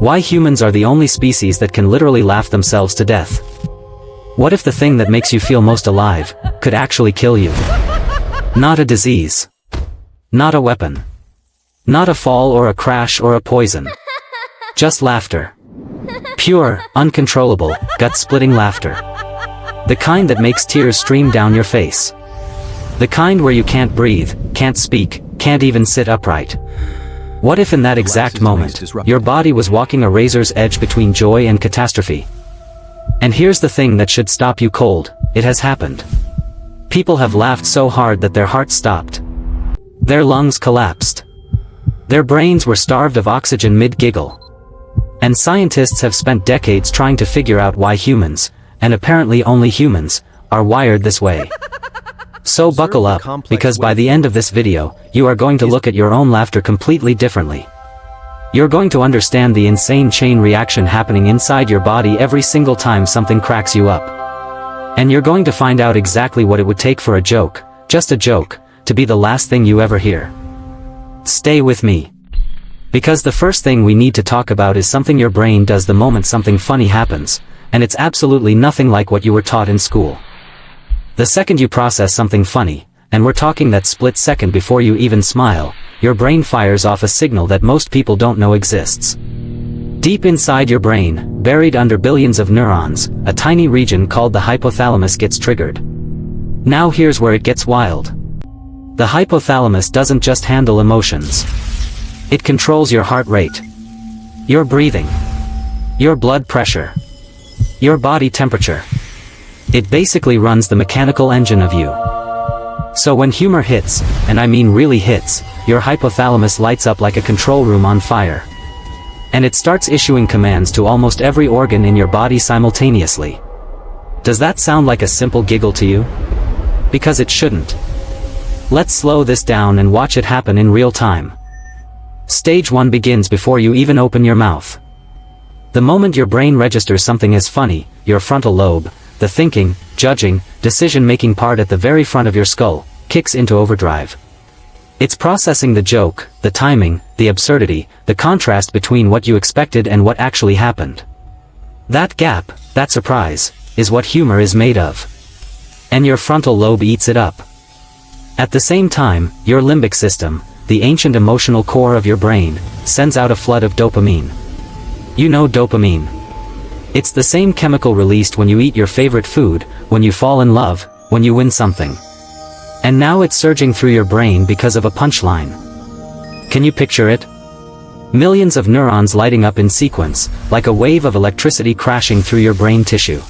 Why humans are the only species that can literally laugh themselves to death. What if the thing that makes you feel most alive could actually kill you? Not a disease. Not a weapon. Not a fall or a crash or a poison. Just laughter. Pure, uncontrollable, gut-splitting laughter. The kind that makes tears stream down your face. The kind where you can't breathe, can't speak, can't even sit upright. What if in that exact moment, your body was walking a razor's edge between joy and catastrophe? And here's the thing that should stop you cold: it has happened. People have laughed so hard that their hearts stopped. Their lungs collapsed. Their brains were starved of oxygen mid-giggle. And scientists have spent decades trying to figure out why humans, and apparently only humans, are wired this way. So buckle up, because by the end of this video, you are going to look at your own laughter completely differently. You're going to understand the insane chain reaction happening inside your body every single time something cracks you up. And you're going to find out exactly what it would take for a joke, just a joke, to be the last thing you ever hear. Stay with me. Because the first thing we need to talk about is something your brain does the moment something funny happens, and it's absolutely nothing like what you were taught in school. The second you process something funny, and we're talking that split second before you even smile, your brain fires off a signal that most people don't know exists. Deep inside your brain, buried under billions of neurons, a tiny region called the hypothalamus gets triggered. Now here's where it gets wild. The hypothalamus doesn't just handle emotions. It controls your heart rate, your breathing, your blood pressure, your body temperature. It basically runs the mechanical engine of you. So when humor hits, and I mean really hits, your hypothalamus lights up like a control room on fire. And it starts issuing commands to almost every organ in your body simultaneously. Does that sound like a simple giggle to you? Because it shouldn't. Let's slow this down and watch it happen in real time. Stage 1 begins before you even open your mouth. The moment your brain registers something as funny, your frontal lobe, the thinking, judging, decision-making part at the very front of your skull, kicks into overdrive. It's processing the joke, the timing, the absurdity, the contrast between what you expected and what actually happened. That gap, that surprise, is what humor is made of. And your frontal lobe eats it up. At the same time, your limbic system, the ancient emotional core of your brain, sends out a flood of dopamine. You know dopamine. It's the same chemical released when you eat your favorite food, when you fall in love, when you win something. And now it's surging through your brain because of a punchline. Can you picture it? Millions of neurons lighting up in sequence, like a wave of electricity crashing through your brain tissue.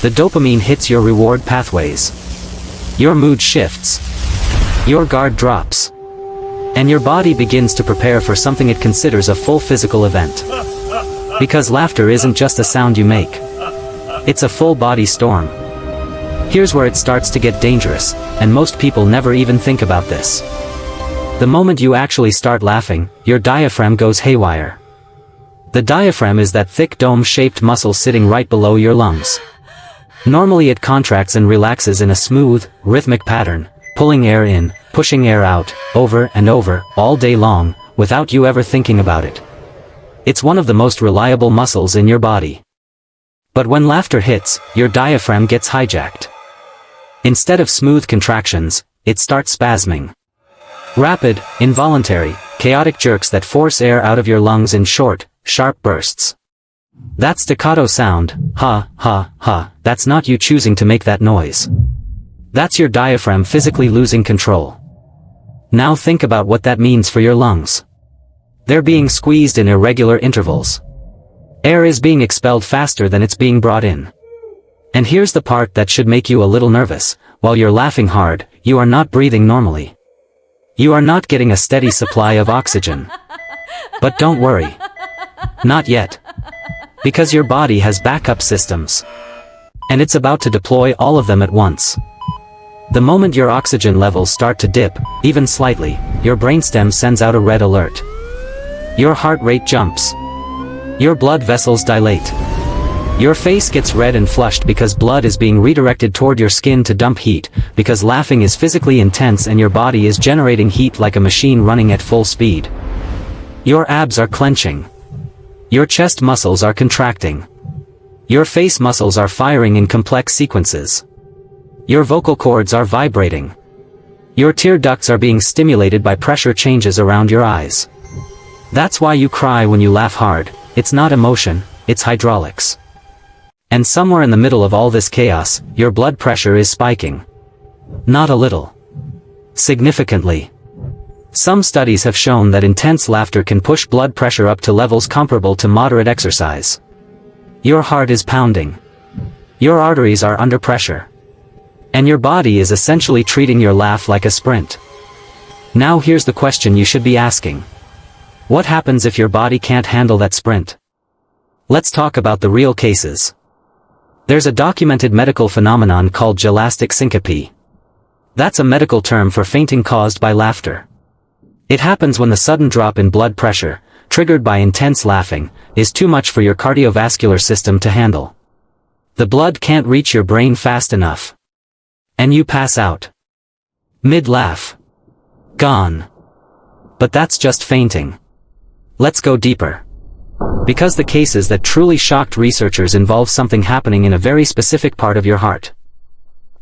The dopamine hits your reward pathways. Your mood shifts. Your guard drops. And your body begins to prepare for something it considers a full physical event. Because laughter isn't just a sound you make. It's a full body storm. Here's where it starts to get dangerous, and most people never even think about this. The moment you actually start laughing, your diaphragm goes haywire. The diaphragm is that thick dome-shaped muscle sitting right below your lungs. Normally it contracts and relaxes in a smooth, rhythmic pattern, pulling air in, pushing air out, over and over, all day long, without you ever thinking about it. It's one of the most reliable muscles in your body. But when laughter hits, your diaphragm gets hijacked. Instead of smooth contractions, it starts spasming. Rapid, involuntary, chaotic jerks that force air out of your lungs in short, sharp bursts. That staccato sound, ha, ha, ha, that's not you choosing to make that noise. That's your diaphragm physically losing control. Now think about what that means for your lungs. They're being squeezed in irregular intervals. Air is being expelled faster than it's being brought in. And here's the part that should make you a little nervous: while you're laughing hard, you are not breathing normally. You are not getting a steady supply of oxygen. But don't worry. Not yet. Because your body has backup systems. And it's about to deploy all of them at once. The moment your oxygen levels start to dip, even slightly, your brainstem sends out a red alert. Your heart rate jumps. Your blood vessels dilate. Your face gets red and flushed because blood is being redirected toward your skin to dump heat, because laughing is physically intense and your body is generating heat like a machine running at full speed. Your abs are clenching. Your chest muscles are contracting. Your face muscles are firing in complex sequences. Your vocal cords are vibrating. Your tear ducts are being stimulated by pressure changes around your eyes. That's why you cry when you laugh hard. It's not emotion, it's hydraulics. And somewhere in the middle of all this chaos, your blood pressure is spiking. Not a little. Significantly. Some studies have shown that intense laughter can push blood pressure up to levels comparable to moderate exercise. Your heart is pounding. Your arteries are under pressure. And your body is essentially treating your laugh like a sprint. Now here's the question you should be asking. What happens if your body can't handle that sprint? Let's talk about the real cases. There's a documented medical phenomenon called gelastic syncope. That's a medical term for fainting caused by laughter. It happens when the sudden drop in blood pressure, triggered by intense laughing, is too much for your cardiovascular system to handle. The blood can't reach your brain fast enough. And you pass out. Mid-laugh. Gone. But that's just fainting. Let's go deeper. Because the cases that truly shocked researchers involve something happening in a very specific part of your heart.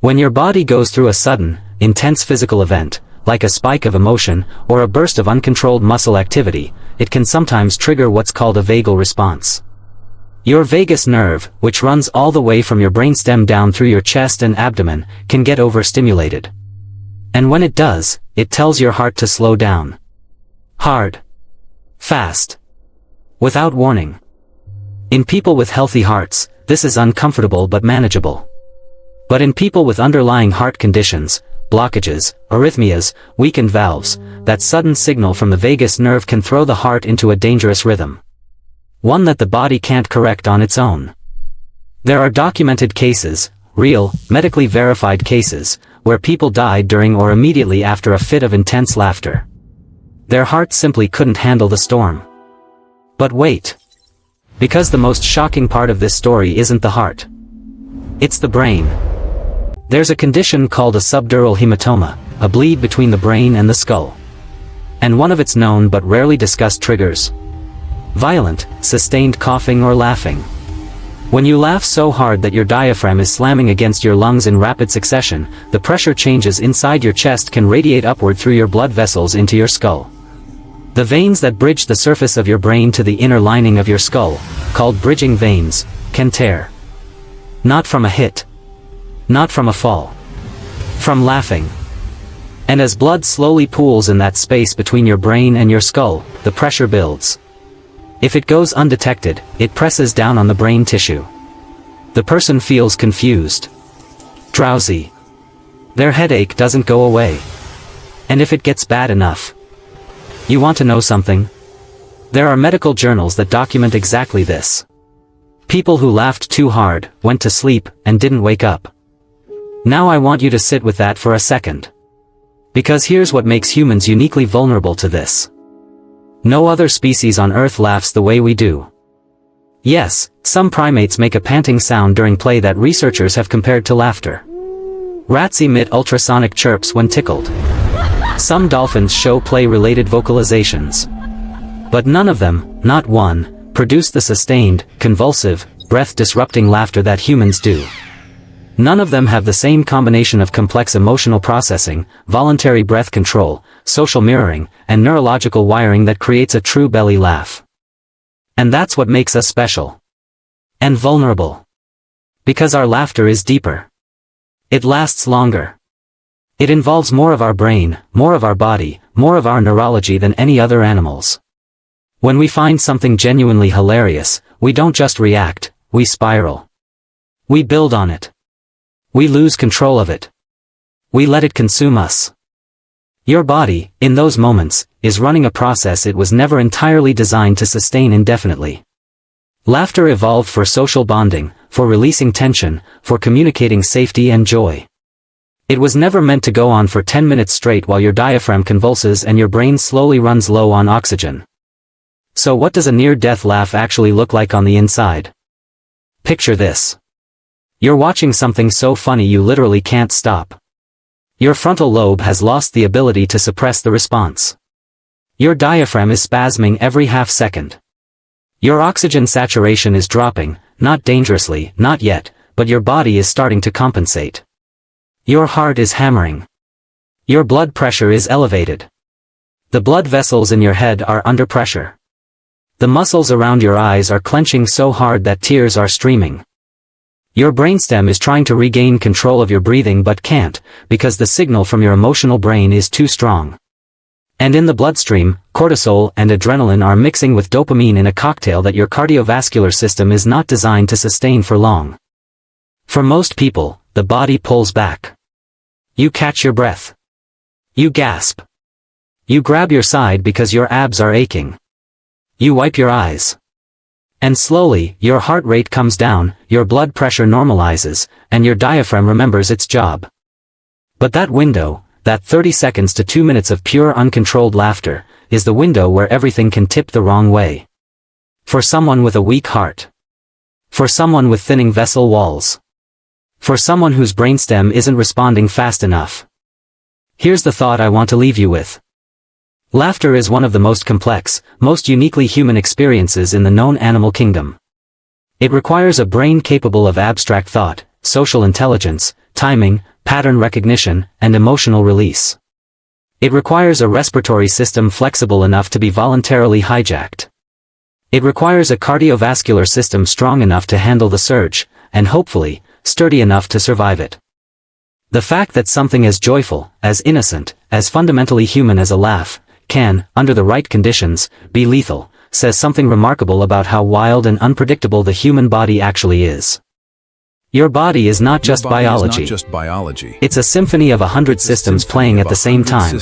When your body goes through a sudden, intense physical event, like a spike of emotion, or a burst of uncontrolled muscle activity, it can sometimes trigger what's called a vagal response. Your vagus nerve, which runs all the way from your brainstem down through your chest and abdomen, can get overstimulated. And when it does, it tells your heart to slow down. Hard. Fast. Without warning. In people with healthy hearts, this is uncomfortable but manageable. But in people with underlying heart conditions, blockages, arrhythmias, weakened valves, that sudden signal from the vagus nerve can throw the heart into a dangerous rhythm. One that the body can't correct on its own. There are documented cases, real, medically verified cases, where people died during or immediately after a fit of intense laughter. Their heart simply couldn't handle the storm. But wait. Because the most shocking part of this story isn't the heart. It's the brain. There's a condition called a subdural hematoma, a bleed between the brain and the skull. And one of its known but rarely discussed triggers. Violent, sustained coughing or laughing. When you laugh so hard that your diaphragm is slamming against your lungs in rapid succession, the pressure changes inside your chest can radiate upward through your blood vessels into your skull. The veins that bridge the surface of your brain to the inner lining of your skull, called bridging veins, can tear. Not from a hit. Not from a fall. From laughing. And as blood slowly pools in that space between your brain and your skull, the pressure builds. If it goes undetected, it presses down on the brain tissue. The person feels confused. Drowsy. Their headache doesn't go away. And if it gets bad enough. You want to know something? There are medical journals that document exactly this. People who laughed too hard, went to sleep, and didn't wake up. Now I want you to sit with that for a second. Because here's what makes humans uniquely vulnerable to this. No other species on Earth laughs the way we do. Yes, some primates make a panting sound during play that researchers have compared to laughter. Rats emit ultrasonic chirps when tickled. Some dolphins show play-related vocalizations. But none of them, not one, produce the sustained, convulsive, breath-disrupting laughter that humans do. None of them have the same combination of complex emotional processing, voluntary breath control, social mirroring, and neurological wiring that creates a true belly laugh. And that's what makes us special. And vulnerable. Because our laughter is deeper. It lasts longer. It involves more of our brain, more of our body, more of our neurology than any other animals. When we find something genuinely hilarious, we don't just react, we spiral. We build on it. We lose control of it. We let it consume us. Your body, in those moments, is running a process it was never entirely designed to sustain indefinitely. Laughter evolved for social bonding, for releasing tension, for communicating safety and joy. It was never meant to go on for 10 minutes straight while your diaphragm convulses and your brain slowly runs low on oxygen. So what does a near-death laugh actually look like on the inside? Picture this. You're watching something so funny you literally can't stop. Your frontal lobe has lost the ability to suppress the response. Your diaphragm is spasming every half second. Your oxygen saturation is dropping, not dangerously, not yet, but your body is starting to compensate. Your heart is hammering. Your blood pressure is elevated. The blood vessels in your head are under pressure. The muscles around your eyes are clenching so hard that tears are streaming. Your brainstem is trying to regain control of your breathing but can't, because the signal from your emotional brain is too strong. And in the bloodstream, cortisol and adrenaline are mixing with dopamine in a cocktail that your cardiovascular system is not designed to sustain for long. For most people, the body pulls back. You catch your breath. You gasp. You grab your side because your abs are aching. You wipe your eyes. And slowly, your heart rate comes down, your blood pressure normalizes, and your diaphragm remembers its job. But that window, that 30 seconds to 2 minutes of pure uncontrolled laughter, is the window where everything can tip the wrong way. For someone with a weak heart. For someone with thinning vessel walls. For someone whose brainstem isn't responding fast enough. Here's the thought I want to leave you with. Laughter is one of the most complex, most uniquely human experiences in the known animal kingdom. It requires a brain capable of abstract thought, social intelligence, timing, pattern recognition, and emotional release. It requires a respiratory system flexible enough to be voluntarily hijacked. It requires a cardiovascular system strong enough to handle the surge, and hopefully, sturdy enough to survive it. The fact that something as joyful, as innocent, as fundamentally human as a laugh, can, under the right conditions, be lethal, says something remarkable about how wild and unpredictable the human body actually is. Your body is not just biology. It's a symphony of 100 systems playing at the same time.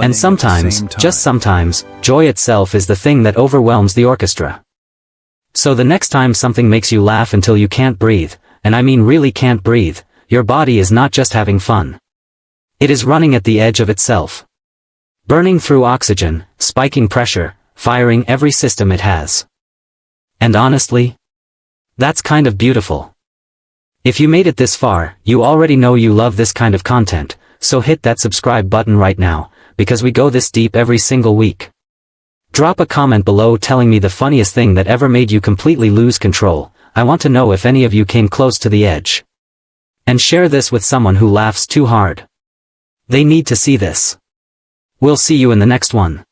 And sometimes, just sometimes, joy itself is the thing that overwhelms the orchestra. So the next time something makes you laugh until you can't breathe, and I mean really can't breathe, your body is not just having fun. It is running at the edge of itself. Burning through oxygen, spiking pressure, firing every system it has. And honestly, that's kind of beautiful. If you made it this far, you already know you love this kind of content, so hit that subscribe button right now, because we go this deep every single week. Drop a comment below telling me the funniest thing that ever made you completely lose control. I want to know if any of you came close to the edge. And share this with someone who laughs too hard. They need to see this. We'll see you in the next one.